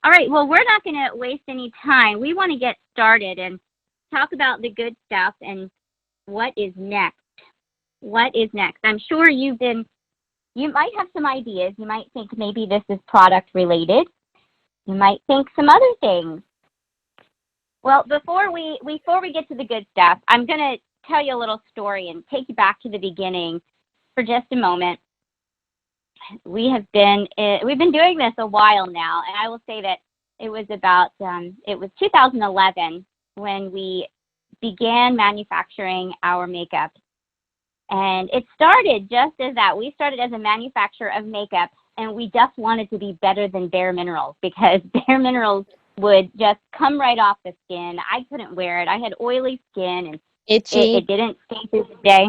All right, well, we're not going to waste any time. We want to get started and talk about the good stuff and what is next. What is next? I'm sure you might have some ideas. You might think maybe this is product related. You might think some other things. Well, before we get to the good stuff, I'm going to tell you a little story and take you back to the beginning for just a moment. We've been doing this a while now, and I will say that it was 2011 when we began manufacturing our makeup. And it started just as that. We started as a manufacturer of makeup, and we just wanted to be better than Bare Minerals because Bare Minerals would just come right off the skin. I couldn't wear it. I had oily skin, and Itchy. it didn't stay through the day.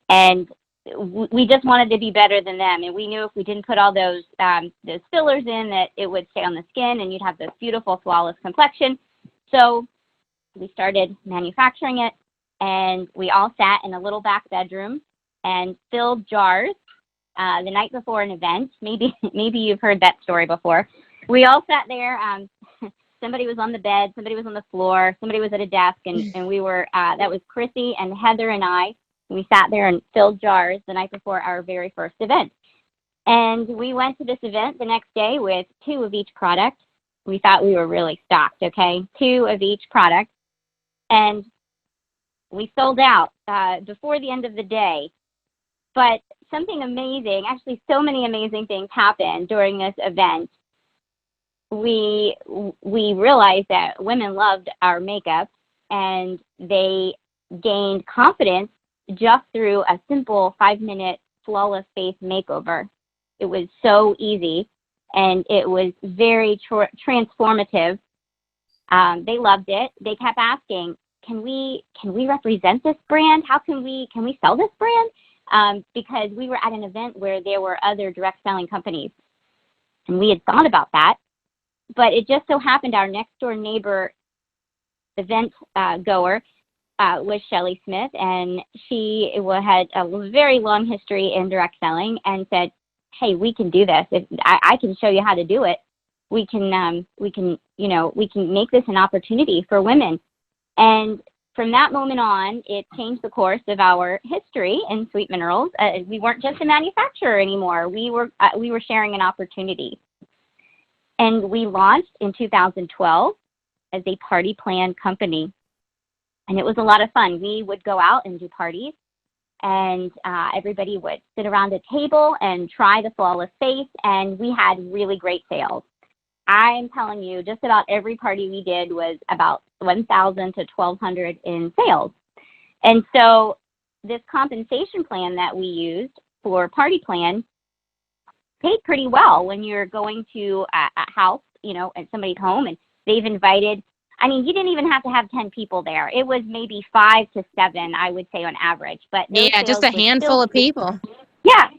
And we just wanted to be better than them. And we knew if we didn't put all those fillers in that it would stay on the skin and you'd have this beautiful, flawless complexion. So we started manufacturing it, and we all sat in a little back bedroom and filled jars the night before an event. Maybe you've heard that story before. We all sat there. Somebody was on the bed, somebody was on the floor, somebody was at a desk, and we were, that was Chrissy and Heather and I. We sat there and filled jars the night before our very first event. And we went to this event the next day with 2 of each product. We thought we were really stocked, okay? 2 of each product. And we sold out before the end of the day. But something amazing, actually so many amazing things happened during this event. We realized that women loved our makeup, and they gained confidence just through a simple 5-minute flawless face makeover. It was so easy, and it was very transformative. They loved it. They kept asking, can we represent this brand? How can we sell this brand? Because we were at an event where there were other direct selling companies, and we had thought about that. But it just so happened our next door neighbor event goer was Shelly Smith, and she had a very long history in direct selling, and said, "Hey, we can do this. If I can show you how to do it, we can make this an opportunity for women." And from that moment on, it changed the course of our history in Sweet Minerals. We weren't just a manufacturer anymore. We were sharing an opportunity. And we launched in 2012 as a party plan company. And it was a lot of fun. We would go out and do parties, and everybody would sit around a table and try the flawless face, and we had really great sales. I'm telling you, just about every party we did was about $1,000 to $1,200 in sales. And so this compensation plan that we used for party plan paid pretty well when you're going to a house, at somebody's home, and they've invited, you didn't even have to have 10 people there. It was maybe 5 to 7, I would say, on average. But Yeah, just a handful of people. Yeah,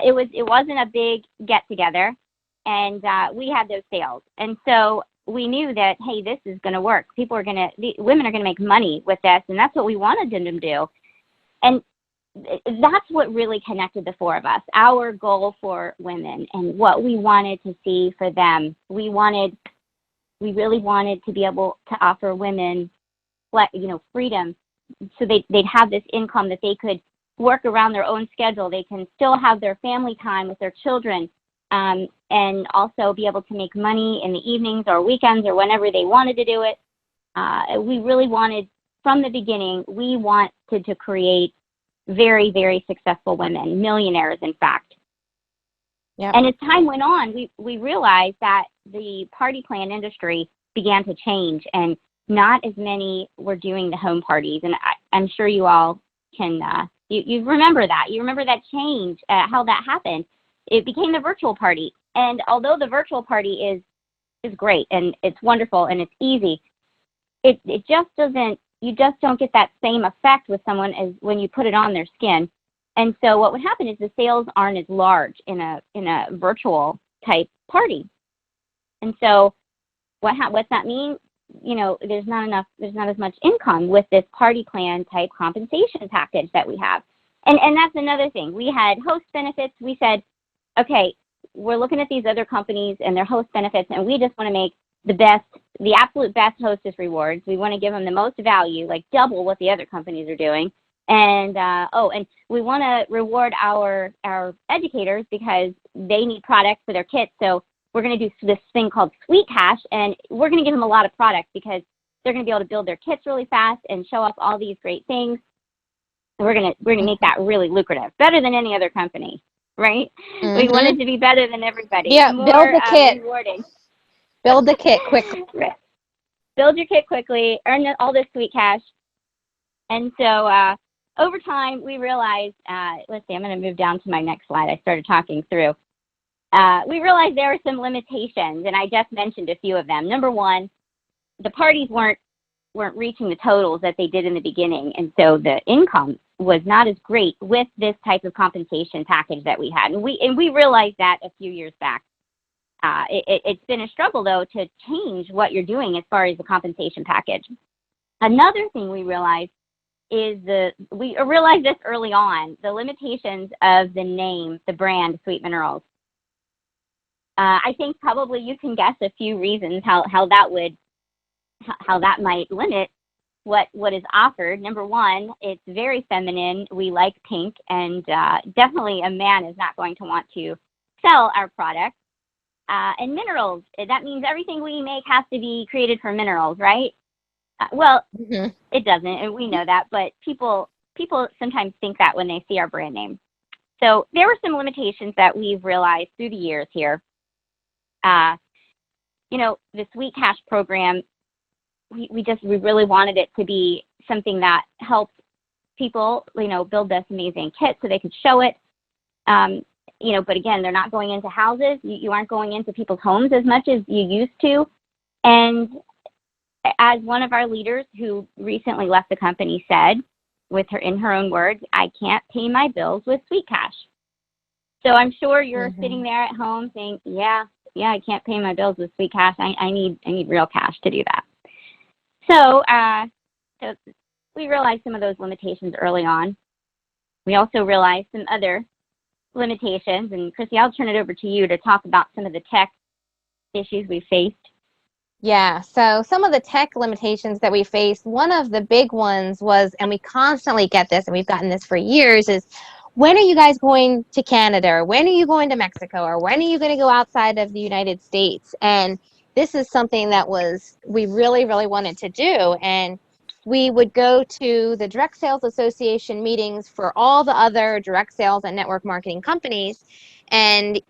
it wasn't a big get together, and we had those sales. And so we knew that, hey, this is going to work. Women are going to make money with this, and that's what we wanted them to do. And that's what really connected the 4 of us, our goal for women and what we wanted to see for them. We really wanted to be able to offer women, freedom, so they'd have this income that they could work around their own schedule. They can still have their family time with their children, and also be able to make money in the evenings or weekends or whenever they wanted to do it. We really wanted, from the beginning, we wanted to create very, very successful women, millionaires, in fact. Yep. And as time went on, we realized that the party plan industry began to change, and not as many were doing the home parties. And I'm sure you all can, you remember that. You remember that change, how that happened. It became the virtual party. And although the virtual party is great and it's wonderful and it's easy, it just doesn't, you just don't get that same effect with someone as when you put it on their skin. And so what would happen is the sales aren't as large in a virtual type party. And so what's that mean? There's not as much income with this party plan type compensation package that we have. And that's another thing. We had host benefits. We said, okay, we're looking at these other companies and their host benefits, and we just want to make the absolute best hostess rewards. We want to give them the most value, like double what the other companies are doing. And and we want to reward our educators because they need products for their kits. So we're going to do this thing called Sweet Cash, and we're going to give them a lot of products because they're going to be able to build their kits really fast and show off all these great things. So we're going to make that really lucrative, better than any other company, right? Mm-hmm. We want it to be better than everybody. Yeah, more, build the kit. Rewarding. Build the kit quickly. Right. Build your kit quickly. Earn all this Sweet Cash. And so over time, we realized, let's see, I'm going to move down to my next slide. I started talking through. We realized there were some limitations, and I just mentioned a few of them. Number one, the parties weren't reaching the totals that they did in the beginning, and so the income was not as great with this type of compensation package that we had. And we realized that a few years back. It's been a struggle, though, to change what you're doing as far as the compensation package. Another thing we realized is we realized this early on, the limitations of the name, the brand Sweet Minerals. I think probably you can guess a few reasons how that might limit what is offered. Number one, it's very feminine. We like pink, and definitely a man is not going to want to sell our product. And minerals, that means everything we make has to be created from minerals, right? It doesn't, and we know that, but people sometimes think that when they see our brand name. So there were some limitations that we've realized through the years here. The Sweet Cash program, we really wanted it to be something that helps people, build this amazing kit so they could show it. But again, they're not going into houses. You aren't going into people's homes as much as you used to. And as one of our leaders who recently left the company said, in her own words, I can't pay my bills with Sweet Cash. So I'm sure you're sitting there at home saying, yeah, I can't pay my bills with Sweet Cash. I need real cash to do that. So we realized some of those limitations early on. We also realized some other limitations, and Chrissy, I'll turn it over to you to talk about some of the tech issues we faced. Yeah, so some of the tech limitations that we faced, one of the big ones was, and we constantly get this, and we've gotten this for years, is when are you guys going to Canada, or when are you going to Mexico, or when are you going to go outside of the United States? And this is something that we really, really wanted to do. And we would go to the Direct Sales Association meetings for all the other direct sales and network marketing companies. And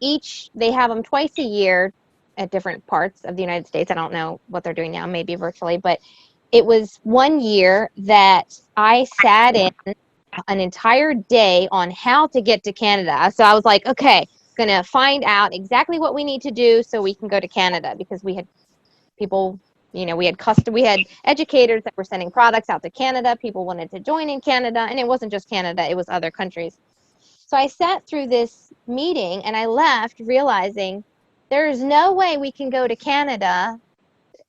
they have them twice a year at different parts of the United States. I don't know what they're doing now, maybe virtually, but it was one year that I sat in an entire day on how to get to Canada. So I was like, okay, going to find out exactly what we need to do so we can go to Canada, because we had people, we had educators that were sending products out to Canada. People wanted to join in Canada, and it wasn't just Canada, it was other countries. So I sat through this meeting and I left realizing there is no way we can go to Canada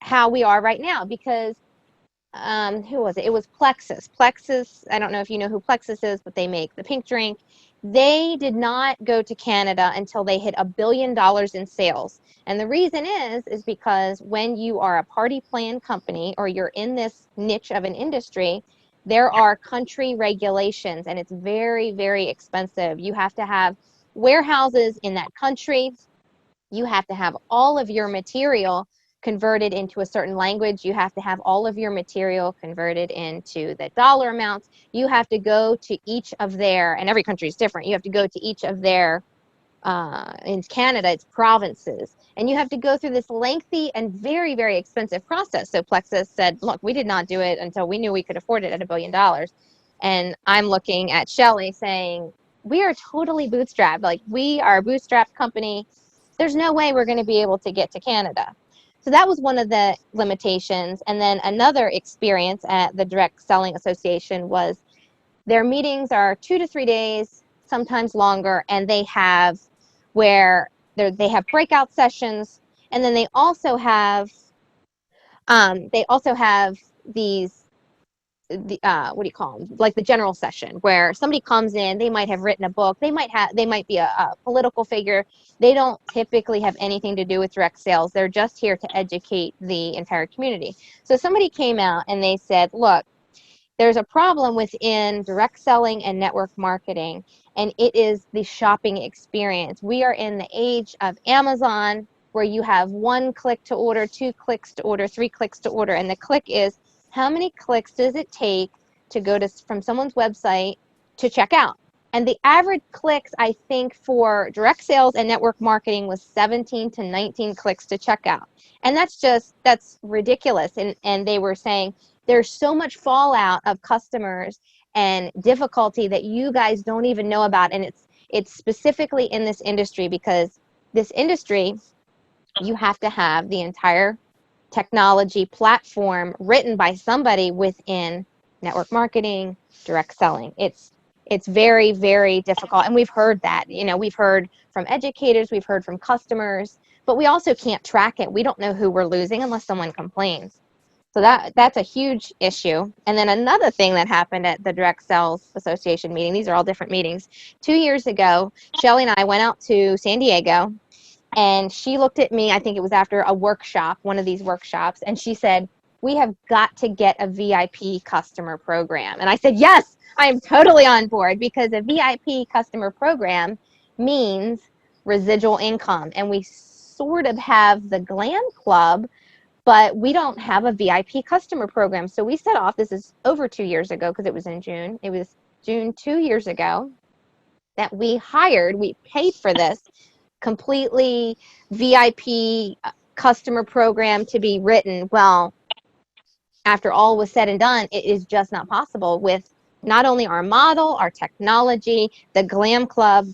how we are right now, because who was it? It was Plexus. Plexus, I don't know if you know who Plexus is, but they make the pink drink. They did not go to Canada until they hit $1 billion in sales. And the reason is because when you are a party plan company, or you're in this niche of an industry, there are country regulations, and it's very, very expensive. You have to have warehouses in that country. You have to have all of your material converted into a certain language. You have to have all of your material converted into the dollar amounts. You have to go to each of their, and every country is different, you have to go to each of their, in Canada, it's provinces. And you have to go through this lengthy and very, very expensive process. So Plexus said, look, we did not do it until we knew we could afford it at $1 billion. And I'm looking at Shelly saying, we are totally bootstrapped. Like, we are a bootstrapped company. There's no way we're going to be able to get to Canada. So that was one of the limitations. And then another experience at the Direct Selling Association was their meetings are 2 to 3 days, sometimes longer, and they have breakout sessions, and then they also have these the what do you call them? Like the general session, where somebody comes in, they might have written a book, they might be a political figure. They don't typically have anything to do with direct sales. They're just here to educate the entire community. So somebody came out and they said, look, there's a problem within direct selling and network marketing, and it is the shopping experience. We are in the age of Amazon, where you have 1 click to order, 2 clicks to order, 3 clicks to order, and the click is how many clicks does it take to go to from someone's website to check out. And the average clicks, I think, for direct sales and network marketing was 17 to 19 clicks to check out. And that's ridiculous. And they were saying, there's so much fallout of customers and difficulty that you guys don't even know about. And it's specifically in this industry, because this industry, you have to have the entire technology platform written by somebody within network marketing, direct selling. It's very, very difficult. And we've heard that, we've heard from educators, we've heard from customers, but we also can't track it. We don't know who we're losing unless someone complains. So that's a huge issue. And then another thing that happened at the Direct Sales Association meeting, these are all different meetings. 2 years ago, Shelly and I went out to San Diego, and she looked at me, I think it was after a workshop, one of these workshops, and she said, we have got to get a VIP customer program. And I said, yes, I am totally on board, because a VIP customer program means residual income. And we sort of have the Glam Club, but we don't have a VIP customer program. So we set off, this is over 2 years ago, because it was in June. It was June 2 years ago that we paid for this completely VIP customer program to be written. Well, after all was said and done, it is just not possible with not only our model, our technology, the Glam Club.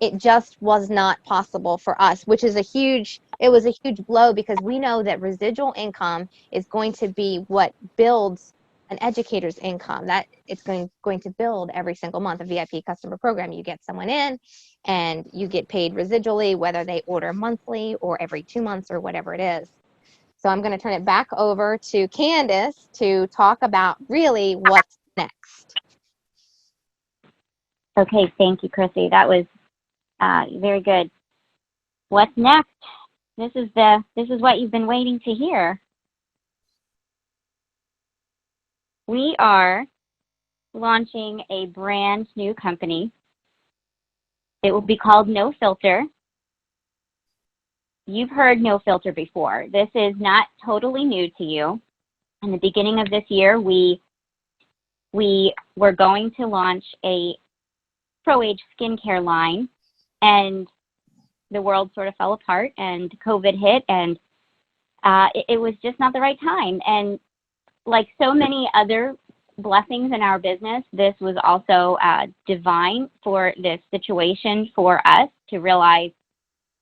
It just was not possible for us, which is it was a huge blow, because we know that residual income is going to be what builds an educator's income. That it's going to build every single month. A VIP customer program, you get someone in and you get paid residually, whether they order monthly or every 2 months or whatever it is. So I'm going to turn it back over to Candace to talk about really what's next. Okay, thank you, Chrissy. That was very good. What's next? This is what you've been waiting to hear. We are launching a brand new company. It will be called NoFilter. You've heard NoFilter before. This is not totally new to you. In the beginning of this year, we were going to launch a pro-age skincare line, and the world sort of fell apart, and COVID hit, and it was just not the right time. And like so many other blessings in our business, this was also divine for this situation for us to realize,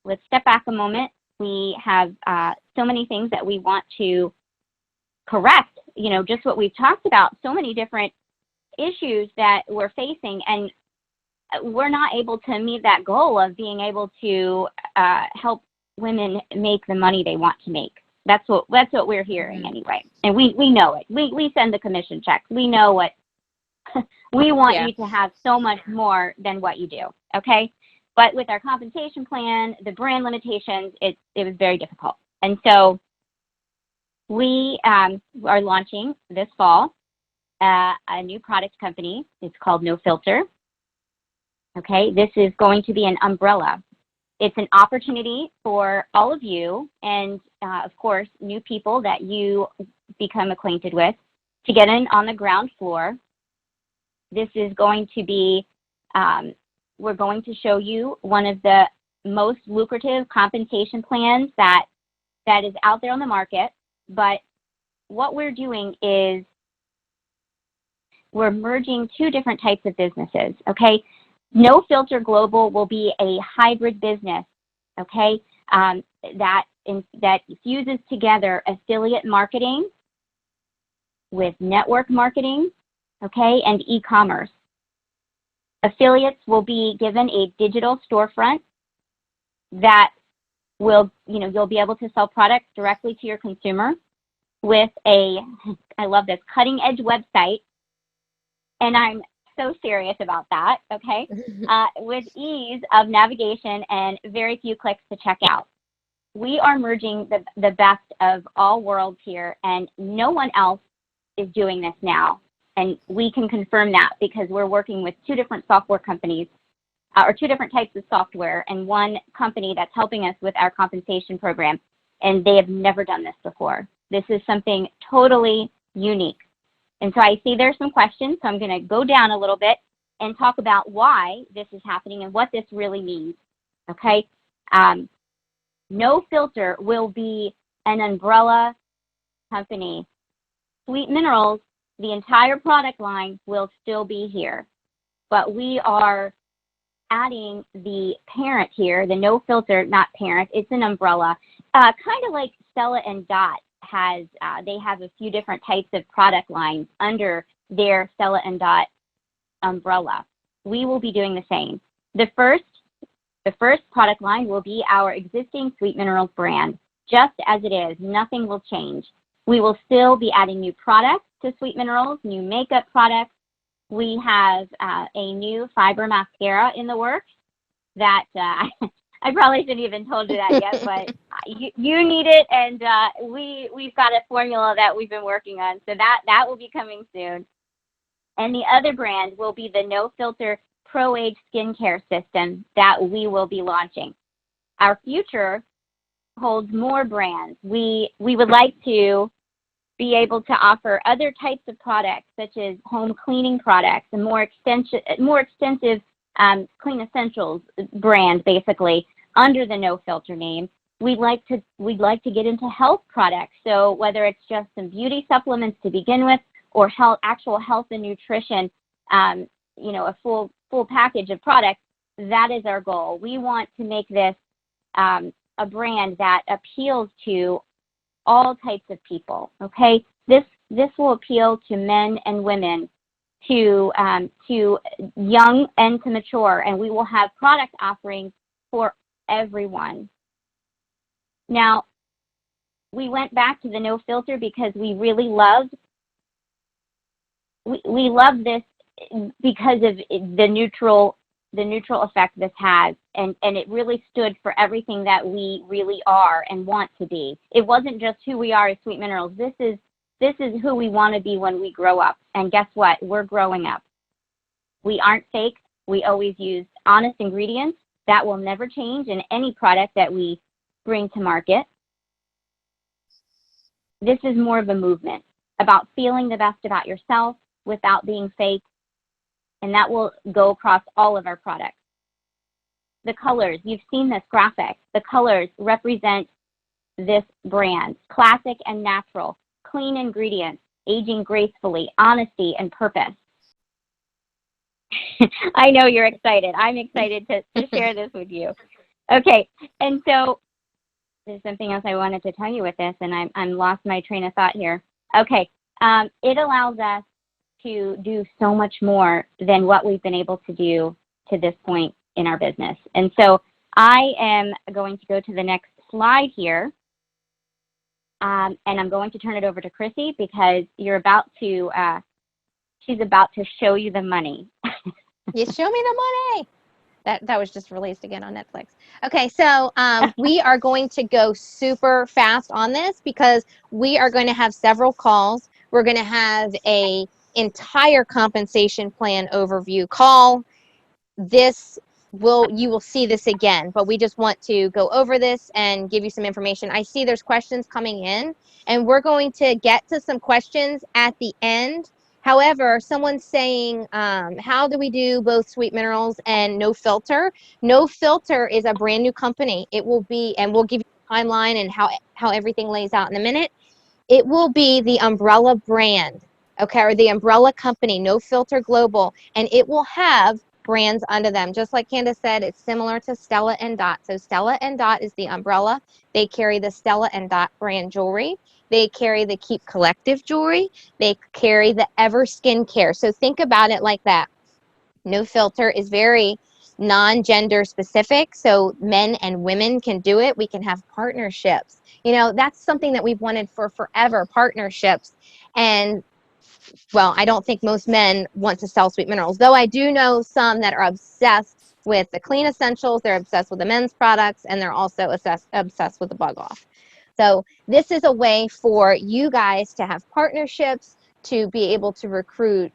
let's step back a moment. We have so many things that we want to correct, just what we've talked about, so many different issues that we're facing, and we're not able to meet that goal of being able to help women make the money they want to make. That's what we're hearing anyway, and we know it. We send the commission checks. We know what we want you to have so much more than what you do. Okay, but with our compensation plan, the brand limitations, it was very difficult, and so we are launching this fall a new product company. It's called NoFilter. Okay, this is going to be an umbrella. It's an opportunity for all of you and, of course, new people that you become acquainted with to get in on the ground floor. This is going to be, we're going to show you one of the most lucrative compensation plans that is out there on the market. But what we're doing is we're merging two different types of businesses, okay? NoFilter Global will be a hybrid business, okay, that fuses together affiliate marketing with network marketing, okay, and e-commerce. Affiliates will be given a digital storefront that will, you'll be able to sell products directly to your consumer with a, I love this, cutting edge website and I'm so serious about that, okay? With ease of navigation and very few clicks to check out. We are merging the best of all worlds here, and no one else is doing this now. And we can confirm that because we're working with two different software companies, or two different types of software, and one company that's helping us with our compensation program, and they have never done this before. This is something totally unique. And so I see there's some questions, so I'm going to go down a little bit and talk about why this is happening and what this really means, okay? NoFilter will be an umbrella company. Sweet Minerals, the entire product line, will still be here, but we are adding the parent here, the NoFilter, not parent, it's an umbrella, kind of like Stella and Dot has, they have a few different types of product lines under their Stella and Dot umbrella. We will be doing the same. The first product line will be our existing Sweet Minerals brand, just as it is. Nothing will change. We will still be adding new products to Sweet Minerals, new makeup products. We have a new fiber mascara in the works that I probably shouldn't even told you that yet, but you need it, and we've got a formula that we've been working on, so that will be coming soon. And the other brand will be the NoFilter Pro Age Skincare System that we will be launching. Our future holds more brands. We would like to be able to offer other types of products, such as home cleaning products and more extensive Clean Essentials brand, basically under the NoFilter name. We'd like to get into health products. So whether it's just some beauty supplements to begin with, or actual health and nutrition, a full package of products, that is our goal. We want to make this a brand that appeals to all types of people. Okay, this will appeal to men and women, to young and to mature, and we will have product offerings for everyone. Now, we went back to the NoFilter because we really loved this because of the neutral effect this has, and it really stood for everything that we really are and want to be. It wasn't just who we are as Sweet Minerals. This is who we want to be when we grow up. And guess what? We're growing up. We aren't fake. We always use honest ingredients. That will never change in any product that we bring to market. This is more of a movement about feeling the best about yourself without being fake, and that will go across all of our products. The colors, you've seen this graphic. The colors represent this brand: classic and natural, clean ingredients, aging gracefully, honesty, and purpose. I know you're excited. I'm excited to share this with you. Okay, and so there's something else I wanted to tell you with this, and I'm lost my train of thought here. Okay, it allows us to do so much more than what we've been able to do to this point in our business. And so I am going to go to the next slide here, and I'm going to turn it over to Chrissy because she's about to show you the money. You show me the money. That was just released again on Netflix. Okay, so we are going to go super fast on this because we are going to have several calls. We're going to have a entire compensation plan overview call. You will see this again, but we just want to go over this and give you some information. I see there's questions coming in, and we're going to get to some questions at the end. However, someone's saying, how do we do both Sweet Minerals and NoFilter? NoFilter is a brand new company. It will be, and we'll give you a timeline and how everything lays out in a minute. It will be the umbrella brand, okay, or the umbrella company, NoFilter Global, and it will have brands under them. Just like Candace said, it's similar to Stella and Dot. So Stella and Dot is the umbrella. They carry the Stella and Dot brand jewelry. They carry the Keep Collective jewelry. They carry the Ever skincare. So think about it like that. NoFilter is very non-gender specific, so men and women can do it. We can have partnerships. That's something that we've wanted for forever, partnerships. And well, I don't think most men want to sell sweet minerals, though I do know some that are obsessed with the clean essentials, they're obsessed with the men's products, and they're also obsessed with the bug off. So this is a way for you guys to have partnerships, to be able to recruit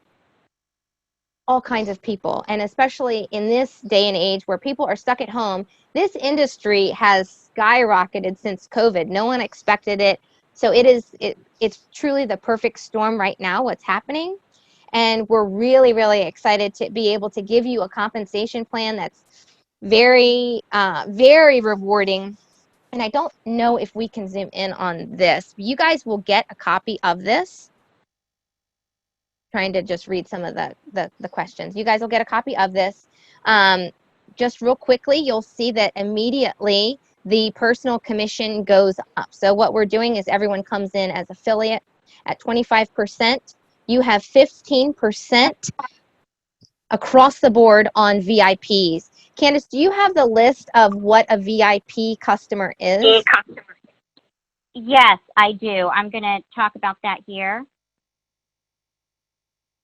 all kinds of people. And especially in this day and age where people are stuck at home, this industry has skyrocketed since COVID. No one expected it. So it's truly the perfect storm right now, what's happening. And we're really, really excited to be able to give you a compensation plan that's very, very rewarding. And I don't know if we can zoom in on this. You guys will get a copy of this. Trying to just read some of the questions. You guys will get a copy of this. Just real quickly, you'll see that immediately the personal commission goes up. So what we're doing is everyone comes in as affiliate at 25%. You have 15% across the board on VIPs. Candace, do you have the list of what a VIP customer is? Yes, I do. I'm going to talk about that here.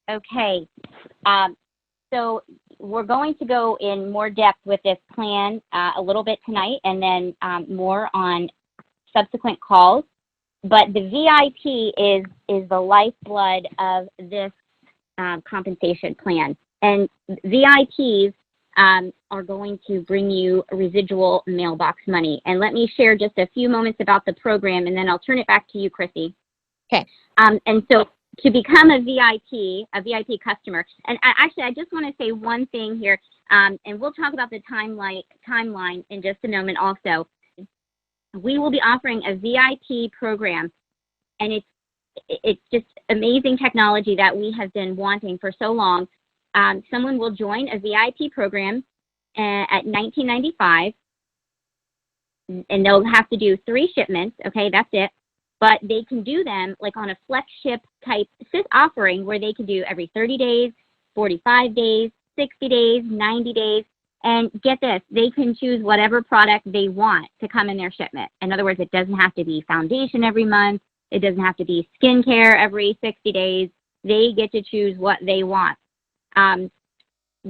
Okay. So we're going to go in more depth with this plan a little bit tonight, and then more on subsequent calls. But the VIP is the lifeblood of this compensation plan. And VIPs are going to bring you residual mailbox money. And let me share just a few moments about the program, and then I'll turn it back to you, Chrissy. Okay. And so to become a VIP customer, and actually, I just want to say one thing here, and we'll talk about the timeline in just a moment also. We will be offering a VIP program, and it's just amazing technology that we have been wanting for so long. Someone will join a VIP program at $19.95, and they'll have to do 3 shipments. Okay, that's it. But they can do them like on a flex ship type offering where they can do every 30 days, 45 days, 60 days, 90 days. And get this, they can choose whatever product they want to come in their shipment. In other words, it doesn't have to be foundation every month. It doesn't have to be skincare every 60 days. They get to choose what they want.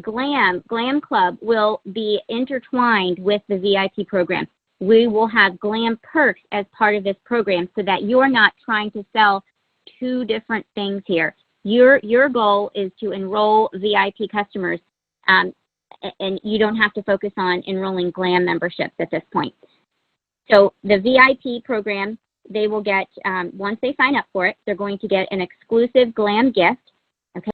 Glam Club will be intertwined with the VIP program. We will have Glam Perks as part of this program so that you're not trying to sell 2 different things here. Your goal is to enroll VIP customers, and you don't have to focus on enrolling Glam memberships at this point. So the VIP program, they will get, once they sign up for it, they're going to get an exclusive Glam gift. Okay.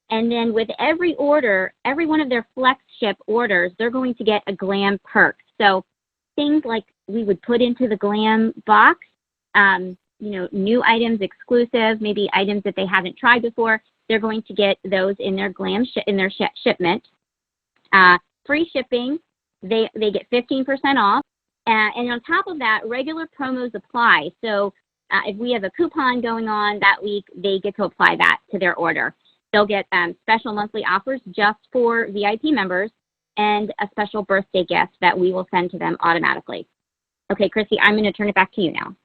And then with every order, every one of their flex ship orders, they're going to get a Glam perk. So things like we would put into the Glam box, new items, exclusive, maybe items that they haven't tried before, they're going to get those in their Glam shipment. Free shipping, they get 15% off. And on top of that, regular promos apply. So if we have a coupon going on that week, they get to apply that to their order. They'll get special monthly offers just for VIP members, and a special birthday gift that we will send to them automatically. Okay, Chrissy, I'm going to turn it back to you now.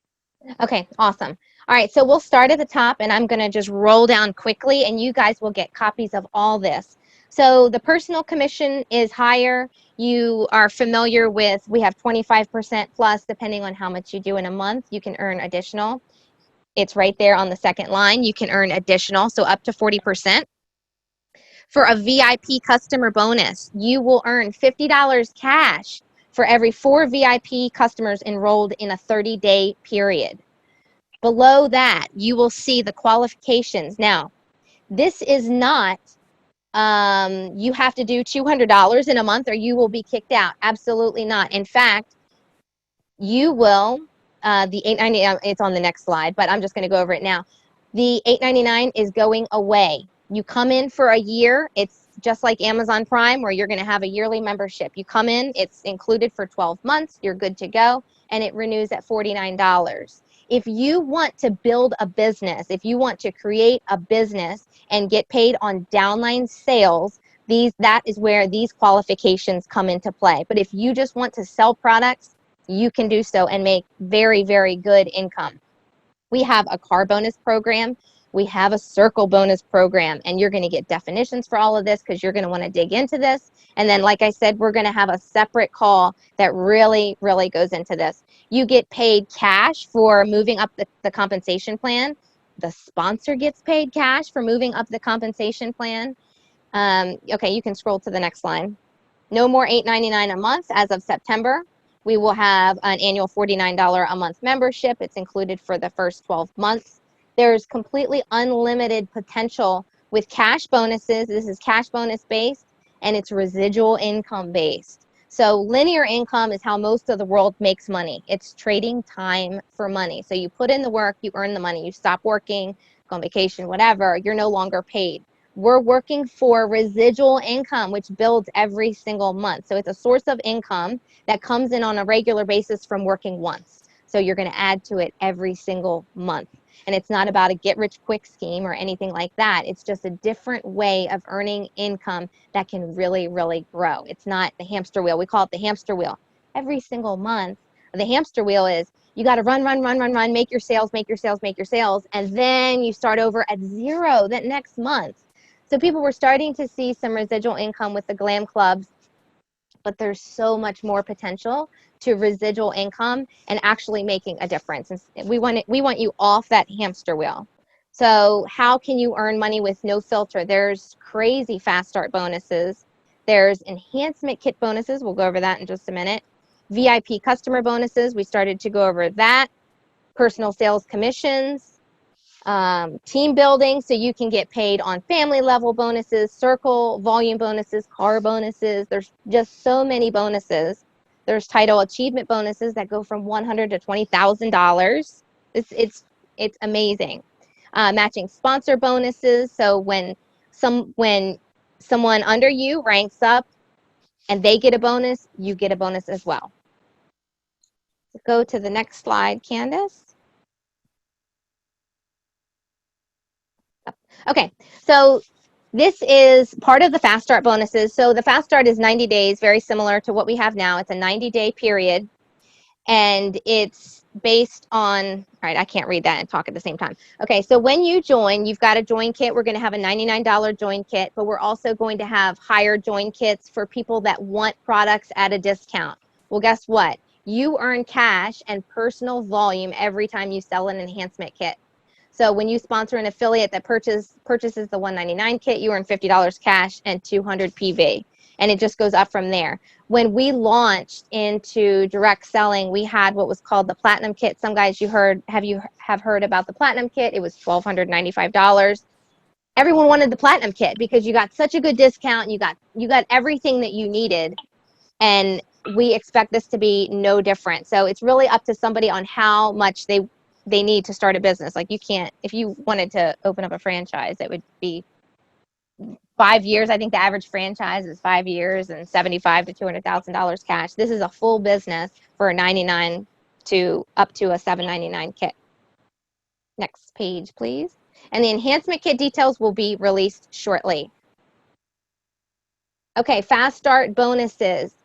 Okay, awesome. All right, so we'll start at the top, and I'm going to just roll down quickly, and you guys will get copies of all this. So the personal commission is higher. You are familiar with, we have 25% plus, depending on how much you do in a month, you can earn additional. It's right there on the second line. You can earn additional, so up to 40%. For a VIP customer bonus, you will earn $50 cash for every 4 VIP customers enrolled in a 30-day period. Below that, you will see the qualifications. Now, this is not, you have to do $200 in a month or you will be kicked out. Absolutely not. In fact, you will, the $8.99, it's on the next slide, but I'm just going to go over it now. The $8.99 is going away. You come in for a year. It's just like Amazon Prime where you're going to have a yearly membership. You come in, it's included for 12 months. You're good to go, and it renews at $49. If you want to build a business, if you want to create a business and get paid on downline sales, that is where these qualifications come into play. But if you just want to sell products, you can do so and make very, very good income. We have a car bonus program. We have a circle bonus program, and you're going to get definitions for all of this because you're going to want to dig into this. And then, like I said, we're going to have a separate call that really, really goes into this. You get paid cash for moving up the compensation plan. The sponsor gets paid cash for moving up the compensation plan. Okay, you can scroll to the next line. No more $8.99 a month as of September. We will have an annual $49 a month membership. It's included for the first 12 months. There's completely unlimited potential with cash bonuses. This is cash bonus based, and it's residual income based. So linear income is how most of the world makes money. It's trading time for money. So you put in the work, you earn the money. You stop working, go on vacation, whatever, you're no longer paid. We're working for residual income, which builds every single month. So it's a source of income that comes in on a regular basis from working once. So you're going to add to it every single month. And it's not about a get-rich-quick scheme or anything like that. It's just a different way of earning income that can really, really grow. It's not the hamster wheel. We call it the hamster wheel. Every single month, the hamster wheel is you got to run, make your sales, and then you start over at zero that next month. So people were starting to see some residual income with the glam clubs, but there's so much more potential to residual income and actually making a difference. And we want you off that hamster wheel. So how can you earn money with NoFilter? There's crazy fast start bonuses. There's enhancement kit bonuses. We'll go over that in just a minute. VIP customer bonuses. We started to go over that. Personal sales commissions. Team building, so you can get paid on family level bonuses, circle volume bonuses, car bonuses. There's just so many bonuses. There's title achievement bonuses that go from $100 to $20,000. It's amazing. Matching sponsor bonuses. So when someone under you ranks up and they get a bonus, you get a bonus as well. Go to the next slide, Candace. Okay, so this is part of the Fast Start bonuses. So the Fast Start is 90 days, very similar to what we have now. It's a 90-day period, and it's based on, all right, I can't read that and talk at the same time. Okay, so when you join, you've got a join kit. We're going to have a $99 join kit, but we're also going to have higher join kits for people that want products at a discount. Well, guess what? You earn cash and personal volume every time you sell an enhancement kit. So when you sponsor an affiliate that purchases the $199 kit, you earn $50 cash and 200 PV. And it just goes up from there. When we launched into direct selling, we had what was called the Platinum Kit. Some guys have heard about the Platinum Kit. It was $1,295. Everyone wanted the Platinum Kit because you got such a good discount. You got everything that you needed. And we expect this to be no different. So it's really up to somebody on how much they need to start a business. Like you can't, if you wanted to open up a franchise, it would be 5 years. I think the average franchise is 5 years and $75,000 to $200,000 cash. This is a full business for $99 to up to a $799 kit. Next page, please. And the enhancement kit details will be released shortly. Okay, Fast Start bonuses.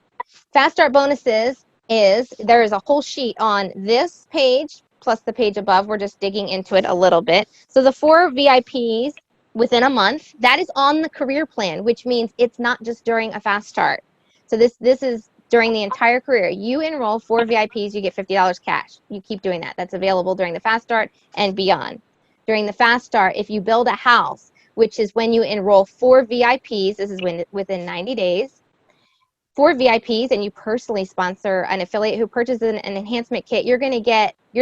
Fast Start bonuses there is a whole sheet on this page plus the page above. We're just digging into it a little bit. So the 4 VIPs within a month, that is on the career plan, which means it's not just during a Fast Start. So this is during the entire career. You enroll 4 VIPs, you get $50 cash. You keep doing that. That's available during the Fast Start and beyond. During the Fast Start, if you build a house, which is when you enroll 4 VIPs, this is within 90 days, 4 VIPs, and you personally sponsor an affiliate who purchases an enhancement kit, you're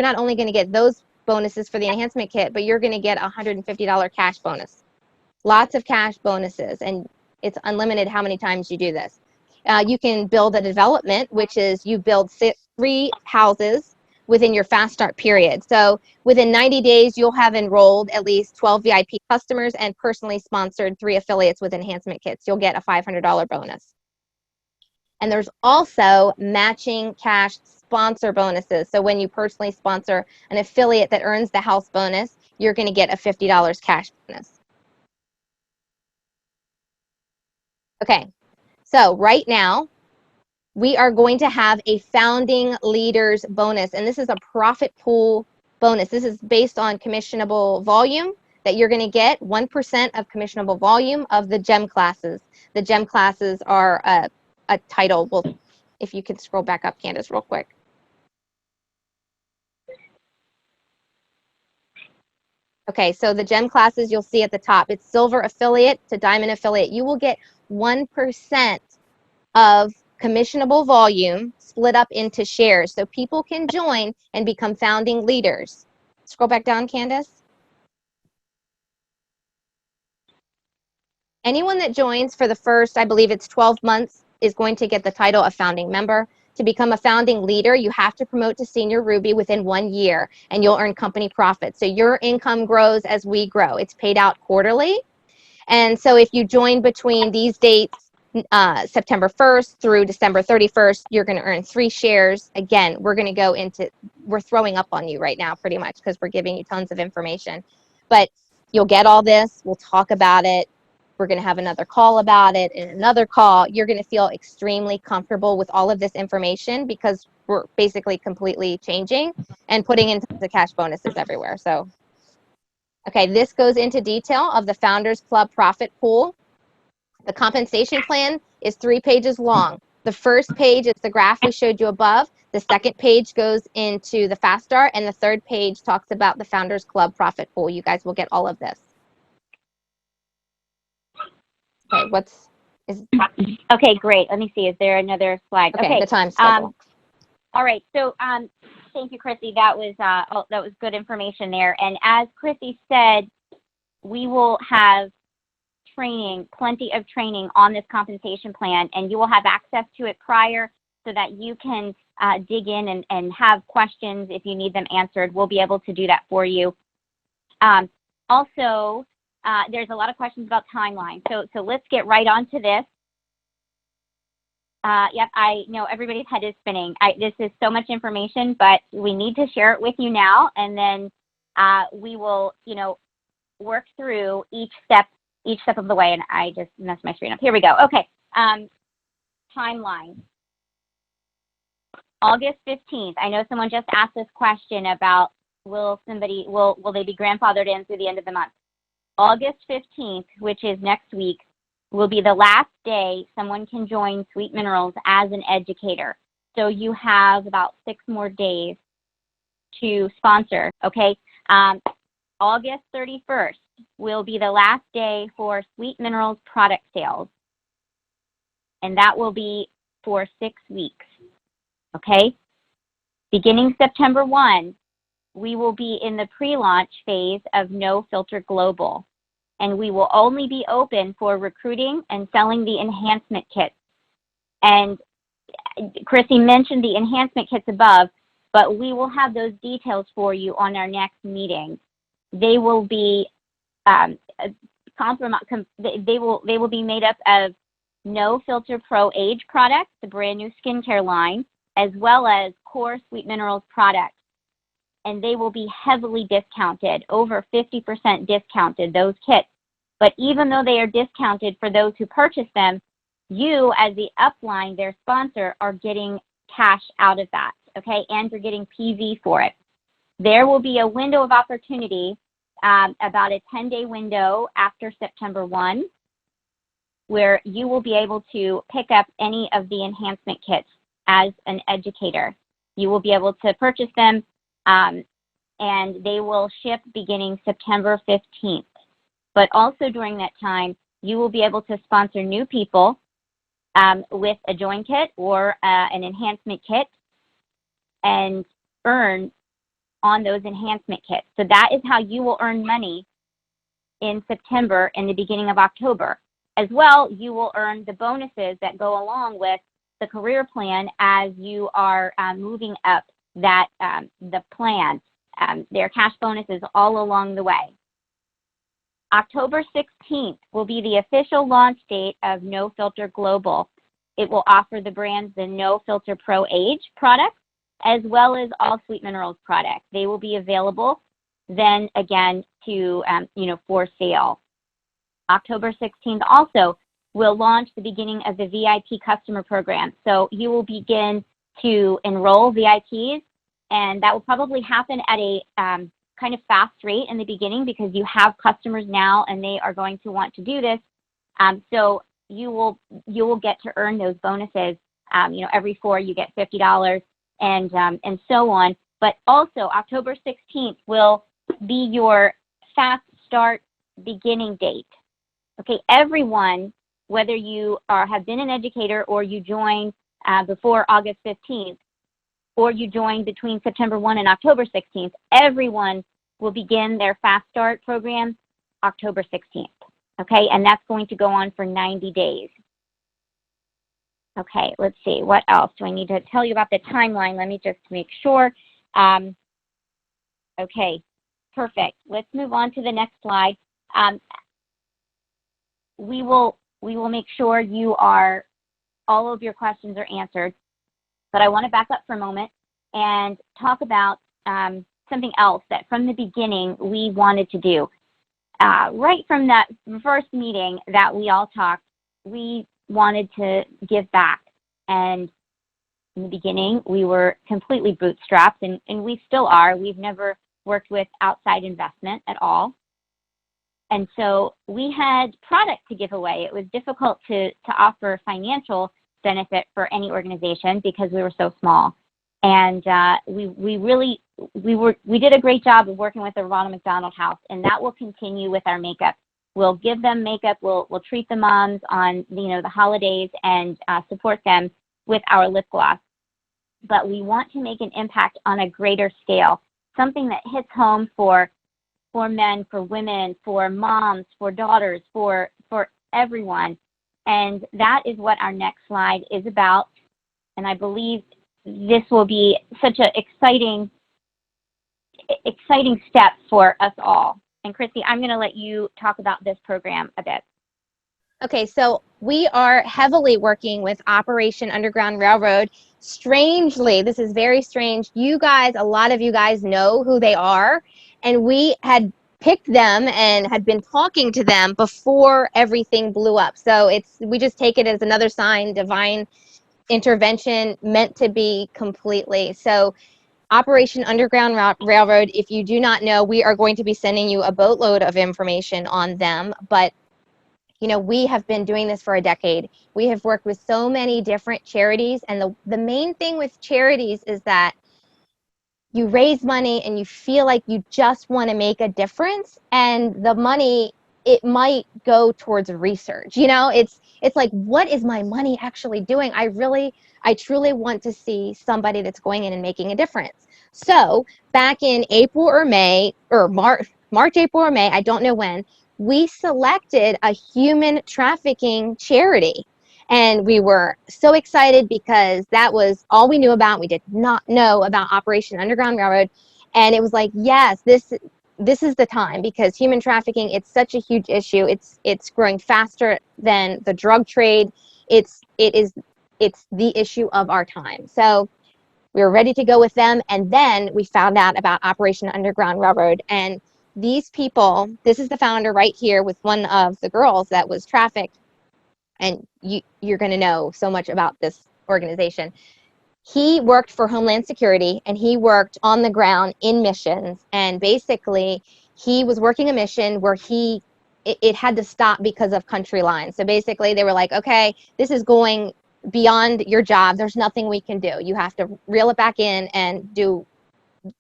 not only going to get those bonuses for the enhancement kit, but you're going to get a $150 cash bonus. Lots of cash bonuses, and it's unlimited how many times you do this. You can build a development, which is you build 3 houses within your Fast Start period. So within 90 days, you'll have enrolled at least 12 VIP customers and personally sponsored 3 affiliates with enhancement kits. You'll get a $500 bonus. And there's also matching cash sponsor bonuses. So when you personally sponsor an affiliate that earns the house bonus, you're going to get a $50 cash bonus. Okay, so right now, we are going to have a founding leaders bonus, and this is a profit pool bonus. This is based on commissionable volume. that you're going to get 1% of commissionable volume of the GEM classes. The GEM classes are a title. Well, if you can scroll back up, Candace, real quick. Okay, so the GEM classes you'll see at the top, it's silver affiliate to diamond affiliate. You will get 1% of commissionable volume split up into shares. So people can join and become founding leaders. Scroll back down, Candace. Anyone that joins for the first, I believe it's 12 months, is going to get the title of founding member. To become a founding leader, you have to promote to senior Ruby within 1 year, and you'll earn company profits. So your income grows as we grow. It's paid out quarterly. And so if you join between these dates, September 1st through December 31st, you're going to earn 3 shares. Again, we're going to go into, we're throwing up on you right now pretty much because we're giving you tons of information. But you'll get all this. We'll talk about it. We're going to have another call about it and another call. You're going to feel extremely comfortable with all of this information because we're basically completely changing and putting into the cash bonuses everywhere. So, okay, this goes into detail of the Founders Club profit pool. The compensation plan is 3 pages long. The first page is the graph we showed you above. The second page goes into the fast start, and the third page talks about the Founders Club profit pool. You guys will get all of this. Okay, okay, great. Let me see. Is there another slide? Okay, the time schedule. All right. So, thank you, Chrissy. That was good information there. And as Chrissy said, we will have training, plenty of training on this compensation plan, and you will have access to it prior so that you can dig in and have questions if you need them answered. We'll be able to do that for you. Also, there's a lot of questions about timeline. So let's get right on to this. Yep, I know everybody's head is spinning. This is so much information, but we need to share it with you now, and then we will, work through each step of the way. And I just messed my screen up. Here we go. Okay. Timeline. August 15th. I know someone just asked this question about will they be grandfathered in through the end of the month? August 15th, which is next week, will be the last day someone can join Sweet Minerals as an educator. So you have about 6 more days to sponsor, okay? August 31st will be the last day for Sweet Minerals product sales. And that will be for 6 weeks, okay? Beginning September 1, we will be in the pre-launch phase of NoFilter Global. And we will only be open for recruiting and selling the enhancement kits. And Chrissy mentioned the enhancement kits above, but we will have those details for you on our next meeting. They will be they will be made up of NoFilter Pro Age products, the brand new skincare line, as well as core Sweet Minerals products. And they will be heavily discounted, over 50% discounted, those kits. But even though they are discounted for those who purchase them, you as the upline, their sponsor, are getting cash out of that, okay? And you're getting PV for it. There will be a window of opportunity, about a 10-day window after September 1, where you will be able to pick up any of the enhancement kits as an educator. You will be able to purchase them, and they will ship beginning September 15th. But also during that time, you will be able to sponsor new people with a join kit or an enhancement kit and earn on those enhancement kits. So that is how you will earn money in September and the beginning of October. As well, you will earn the bonuses that go along with the career plan as you are moving up that the plan. There are cash bonuses all along the way. October 16th will be the official launch date of NoFilter Global. It will offer the brands the NoFilter Pro Age products as well as all Sweet Minerals products. They will be available then again to, for sale. October 16th also will launch the beginning of the VIP customer program. So you will begin to enroll VIPs, and that will probably happen at a kind of fast rate in the beginning because you have customers now and they are going to want to do this. So you will get to earn those bonuses. Every 4 you get $50 and so on. But also October 16th will be your fast start beginning date. Okay, everyone, whether you have been an educator or you joined before August 15th, or you join between September 1 and October 16th, everyone will begin their Fast Start program October 16th, okay? And that's going to go on for 90 days. Okay, let's see, what else do I need to tell you about the timeline? Let me just make sure. Okay, perfect. Let's move on to the next slide. We will make sure all of your questions are answered. But I want to back up for a moment and talk about something else that from the beginning we wanted to do. Right from that first meeting that we all talked, we wanted to give back. And in the beginning, we were completely bootstrapped, and we still are. We've never worked with outside investment at all. And so we had product to give away. It was difficult to offer financial benefit for any organization because we were so small. And we did a great job of working with the Ronald McDonald House, and that will continue with our makeup. We'll give them makeup. We'll treat the moms on the holidays and support them with our lip gloss. But we want to make an impact on a greater scale, something that hits home for men, for women, for moms, for daughters, for everyone. And that is what our next slide is about. And I believe this will be such an exciting step for us all. And Christy, I'm going to let you talk about this program a bit. Okay, so we are heavily working with Operation Underground Railroad. Strangely, this is very strange. A lot of you guys know who they are, and we had picked them and had been talking to them before everything blew up. So we just take it as another sign, divine intervention, meant to be completely. So Operation Underground Railroad, if you do not know, we are going to be sending you a boatload of information on them, but we have been doing this for a decade. We have worked with so many different charities, and the main thing with charities is that you raise money and you feel like you just want to make a difference, and the money, it might go towards research. It's like, what is my money actually doing? I truly want to see somebody that's going in and making a difference. So back in April or May, or March, April or May, I don't know when, we selected a human trafficking charity. And we were so excited because that was all we knew about. We did not know about Operation Underground Railroad. And it was like, yes, this is the time, because human trafficking, it's such a huge issue. It's growing faster than the drug trade. It's the issue of our time. So we were ready to go with them. And then we found out about Operation Underground Railroad. And these people, this is the founder right here with one of the girls that was trafficked. And you're going to know so much about this organization. He worked for Homeland Security, and he worked on the ground in missions. And basically, he was working a mission where it had to stop because of country lines. So basically, they were like, okay, this is going beyond your job. There's nothing we can do. You have to reel it back in and do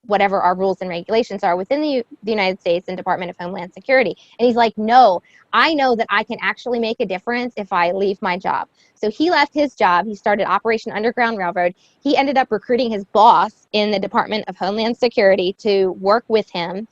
whatever our rules and regulations are within the United States and Department of Homeland Security. And he's like, no, I know that I can actually make a difference if I leave my job. So he left his job. He started Operation Underground Railroad. He ended up recruiting his boss in the Department of Homeland Security to work with him.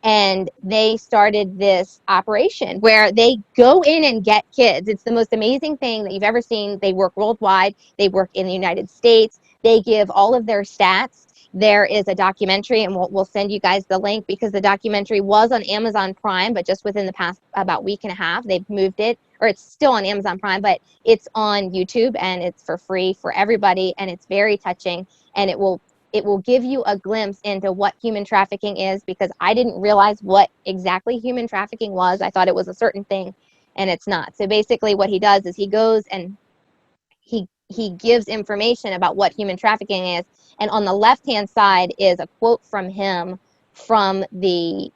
And they started this operation where they go in and get kids. It's the most amazing thing that you've ever seen. They work worldwide. They work in the United States. They give all of their stats. There is a documentary, and we'll send you guys the link, because the documentary was on Amazon Prime, but just within the past about week and a half, they've moved it, or it's still on Amazon Prime, but it's on YouTube, and it's for free for everybody, and it's very touching, and it will give you a glimpse into what human trafficking is, because I didn't realize what exactly human trafficking was. I thought it was a certain thing, and it's not. So basically what he does is he goes and he gives information about what human trafficking is. And on the left-hand side is a quote from him from the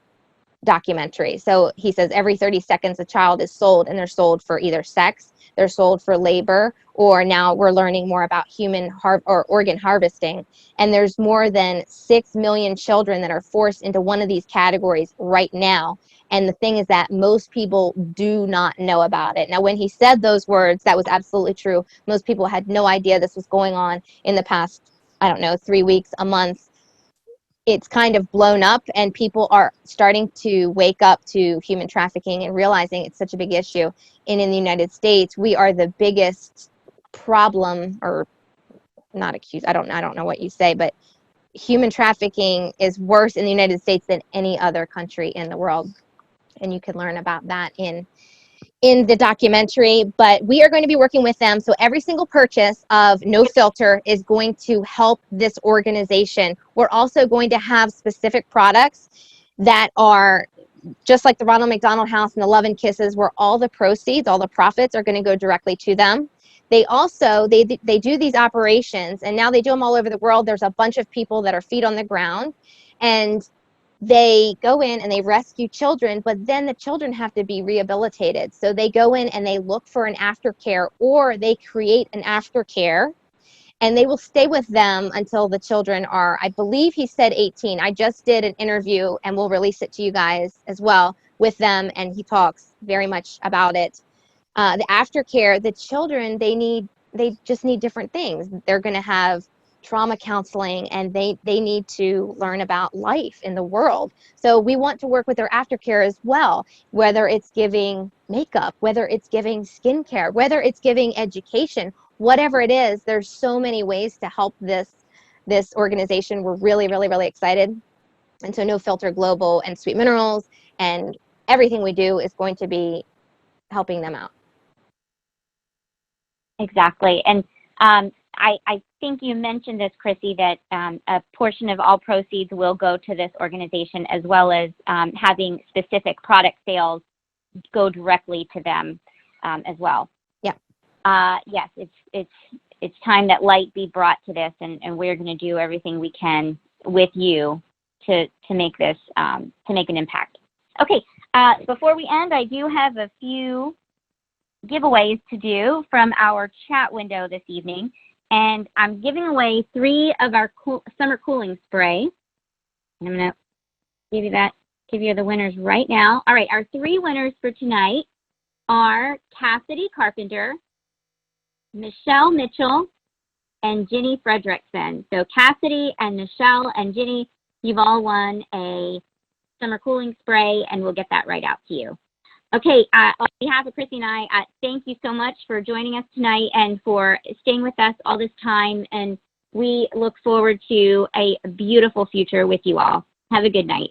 documentary. So he says every 30 seconds a child is sold, and they're sold for either sex, they're sold for labor, or now we're learning more about human or organ harvesting. And there's more than 6 million children that are forced into one of these categories right now. And the thing is that most people do not know about it. Now, when he said those words, that was absolutely true. Most people had no idea this was going on in the past, I don't know, 3 weeks, a month. It's kind of blown up, and people are starting to wake up to human trafficking and realizing it's such a big issue. And in the United States, we are the biggest problem, or not accused, I don't know what you say, but human trafficking is worse in the United States than any other country in the world. And you can learn about that in the documentary. But we are going to be working with them. So every single purchase of NoFilter is going to help this organization. We're also going to have specific products that are just like the Ronald McDonald House and the Love and Kisses, where all the proceeds, all the profits are going to go directly to them. They also, they do these operations, and now they do them all over the world. There's a bunch of people that are feet on the ground, and they go in and they rescue children, but then the children have to be rehabilitated. So they go in and they look for an aftercare, or they create an aftercare, and they will stay with them until the children are, I believe he said 18. I just did an interview, and we'll release it to you guys as well, with them, and he talks very much about it. The aftercare, the children, they just need different things. They're going to have trauma counseling, and they need to learn about life in the world. So we want to work with their aftercare as well, whether it's giving makeup, whether it's giving skincare, whether it's giving education, whatever it is. There's so many ways to help this organization. We're really, really, really excited. And so NoFilter Global and Sweet Minerals and everything we do is going to be helping them out. Exactly. And I think you mentioned this, Chrissy, that a portion of all proceeds will go to this organization, as well as having specific product sales go directly to them as well. Yeah. Yes, it's time that light be brought to this, and we're going to do everything we can with you to make this to make an impact. Okay. Before we end, I do have a few giveaways to do from our chat window this evening, and I'm giving away 3 of our summer cooling spray. And I'm going to give you the winners right now. All right, our 3 winners for tonight are Cassidy Carpenter, Michelle Mitchell, and Ginny Fredrickson. So Cassidy and Michelle and Ginny, you've all won a summer cooling spray, and we'll get that right out to you. Okay, on behalf of Chrissy and I, thank you so much for joining us tonight and for staying with us all this time. And we look forward to a beautiful future with you all. Have a good night.